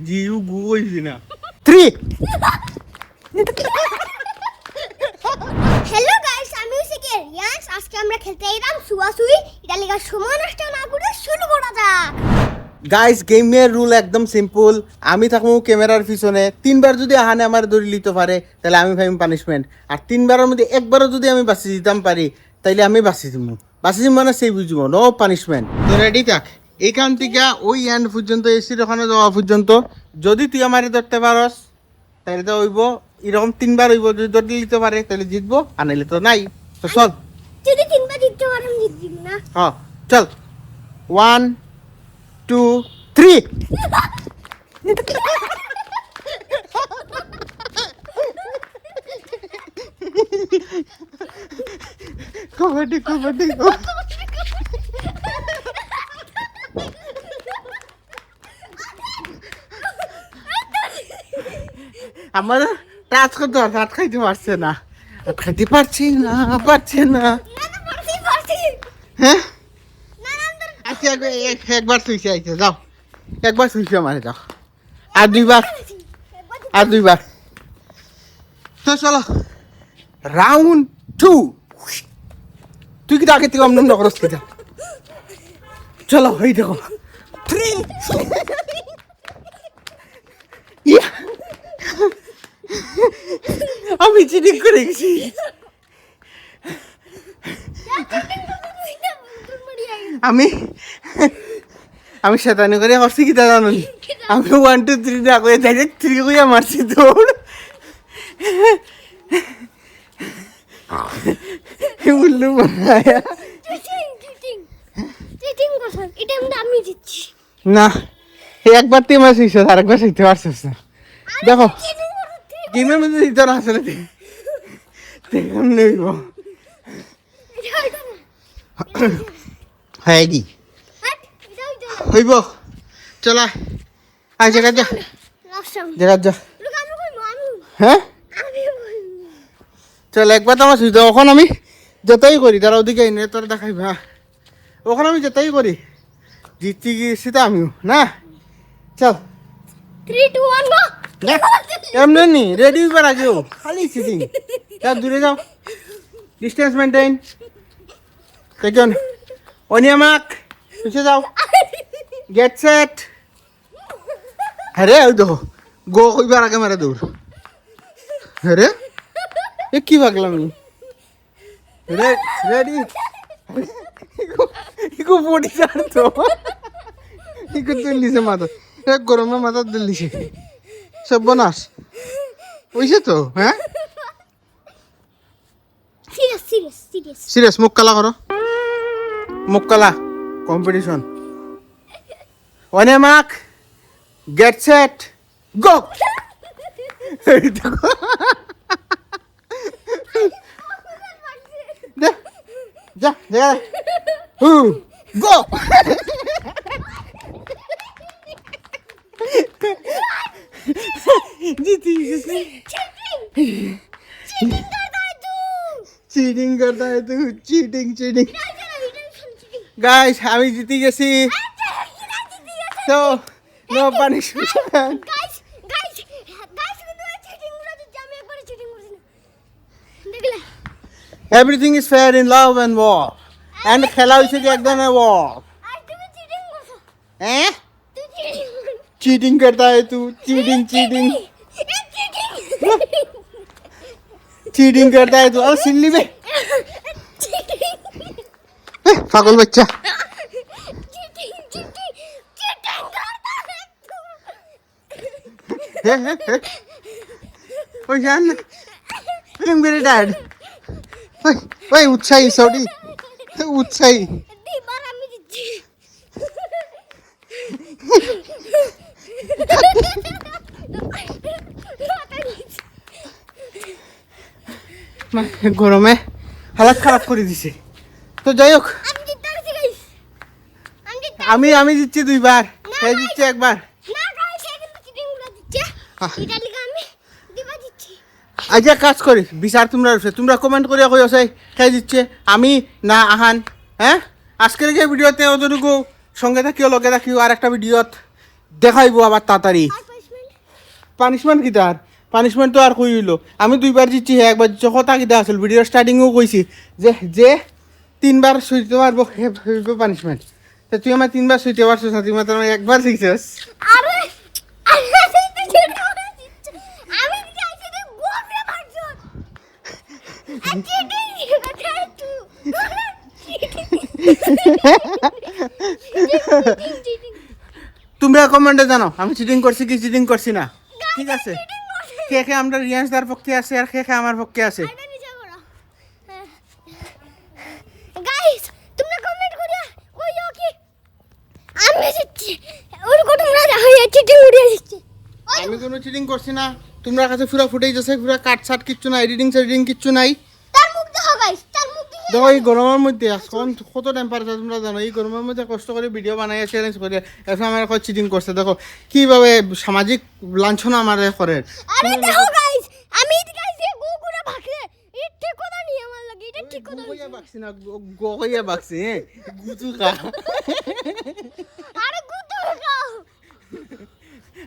জিউ গু কইছি না 3 হ্যালো গাইস, আমি হচ্ছে কি রিয়ান্স। আজকে আমরা খেলতে এলাম সুয়াসুই। এটা লেগে সময় নষ্ট না করে শুরু করা যাক। গাইস গেমের রুল একদম সিম্পল। আমি থাকবো ক্যামেরার পিছনে, তিনবার যদি আহানে আমার দড়ি লিতে পারে তাহলে আমি পাইম পানিশমেন্ট, আর তিনবারের মধ্যে একবারও যদি আমি বাঁচি দিতাম পারি তাইলে আমি বাঁচি দিব মানে সেই বুঝবো নো পানিশমেন্ট। তো রেডি থাক, এইখান থেকে ওই এন্ড পর্যন্ত এসির ওখানে যাওয়া পর্যন্ত যদি তুই আমারে ধরতে পারস তাহলে তো হইব এরকম তিনবার হইব, যদি দড়ি লিতে পারে তাহলে জিতবো, আর নাইলে তো নাই। তো চল যদি তিনবার জিততে পারি আমি জিতব না। হ্যাঁ চল 1 2 3 কবাডি কবাডি আমার টাচ করতে হাত খাইতে পারছে না, হাত খাইতে পারছি না পারছে না। পারছি। হ্যাঁ আচ্ছা একবার শুইছে আইছে, যাও একবার শুইছে মারে, যাও আর দুইবার তো চলো রাউন্ড 2। তুই কি আগে থেকে অমন নগরস কি, চলো এই দেখো 3 আমি চিটিং করে গেছি। আমি আমি শয়তানি করে করছি কি তা জানো? আমি 1 2 3 না করে ডাইরেক্ট 3 কইয়া মারছি দৌড়। উল্লু বানায়া চিটিং করছ। এটা আমি জিতছি না, একবার তুই মারছিস আর একবার শিখতে পারছিস না। দেখো গেমের মধ্যে দিতে না আসলে দেখুন নেইব হ্যাঁ কি হইব। চলা আয় জায়গা যা, জায়গা যা। হ্যাঁ চল একবার তো আমার সুবিধা, ওখানে আমি যেতেই করি তারা ওদিকে এনে তোর দেখাইবা, ওখানে আমি যেতেই করি জিততে গিয়েছি তো আমিও না। চল 3 2 1 গো। এমনি নি রেডি হইবার আগেও খালি সিটিং। যাও দূরে যাও, ডিস্টেন্স মেনটেন। কজন অনিয়ামাক পিছে যাও, গেট সেট। আরে ওই দেখো গো কইবার আগে মারা দৌড়। আরে এ কি ভাগলাম রেডি ইকো বডি ছাড় তো, ইকো দিল্লিছে মাথা, এক গরমে মাথা দিল্লিছে সব বনাস ওইছে তো। হ্যাঁ সিরিয়াস মুখ কালা করো, মুখ কালা কম্পিটিশন। অনিয়ামাক গেট সেট গো। যা যা গো। जीती चीटिंग करता है तू, चीटिंग चीटिंग। गाइस আমি জিতে গেছি, তো no punishment. Everything is fair in love and war, and খেলা হইছে কি একদম ওয়ার। हैं चीटिंग करता है तू, चीटिंग चीटिंग चीटिंग करता है तू। और सिल्ली में पागल बच्चा। ओए जान I'm very tired. ओए उत्साही सॉरी उत्साही। গরমে হালাত খারাপ করে দিছে। তো যাই হোক আমি আমি জিতছি দুইবার, সে জিতছে একবার। আজ এক কাজ করি বিচার তোমরা কমেন্ট করিয়া কই আছে কে জিতছে, আমি না আহান। হ্যাঁ আজকের যে ভিডিওতে অতটুকু সঙ্গে থাকিও লগে থাকিও, আর একটা ভিডিওত দেখাইবো আবার তাড়াতাড়ি আর পানিশমেন্ট পানিশমেন্ট কি তার পানিশমেন্ট তো আর কই হইলো আমি 2বার জিতছি হে একবার জিতছি কথা কিতা আসল ভিডিও স্টার্টিংও কইছি যে যে 3বার শুইতে পারবো হে হইব পানিশমেন্ট তা তুই আমার 3বার শুইতে পারছিস না তুই মাত্র আমার একবার শিখছিস আরে আরে তুই যেটা বলেছিস আমি চাইছি যে গোবরে মারছো চিটিং কথা তুই চিটিং তোমরা কমেন্টে জানো আমি চিটিং করছি কি চিটিং করছি না ঠিক আছে কে কে আমরা রিয়ান্স দার পক্ষে আছে আর কে কে আমার পক্ষে আছে আরে নিচে করো গাইস তোমরা কমেন্ট করে কইও কি আমি জিতছি ওর কত তোমরা হয়ে চিটিং উড়িয়ে দিচ্ছি আমি কোনো চিটিং করছি না তোমরা কাছে পুরো ফুটেই যাচ্ছে পুরো কাট ছাট কিচ্ছু নাই এডিটিং কিচ্ছু নাই তার মুখ দেখো গাইস তার মুখ দেখো দেখো এই গরমের মধ্যে এখন কত টেম্পারেচার তোমরা জানো এই গরমের মধ্যে কষ্ট করে ভিডিও বানাই চ্যালেঞ্জ করে এখন আমার এখন চিটিং করছে দেখো কিভাবে সামাজিক লাঞ্ছনা আমার করে আরে দেখো গাইস আমি গাইস গোগুড়া ভাগে এটা ঠিক কথা নিয়ে আমার লাগে এটা ঠিক কথা গোয়া বাকছি না গোয়া বাকছি হ্যাঁ গুতু খা আরে গুতো খাও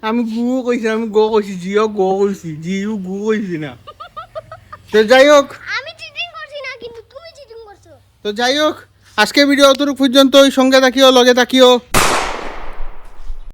আমি গু কইছি আমি গো কইছি জিও গো কইছি জিও গু কইছি না তো যাই হোক আমি চিটিং করছি না কিন্তু তুমি চিটিং করছো তো যাই হোক আজকে ভিডিও অতটুকু পর্যন্ত সঙ্গে থাকিও লগে থাকিও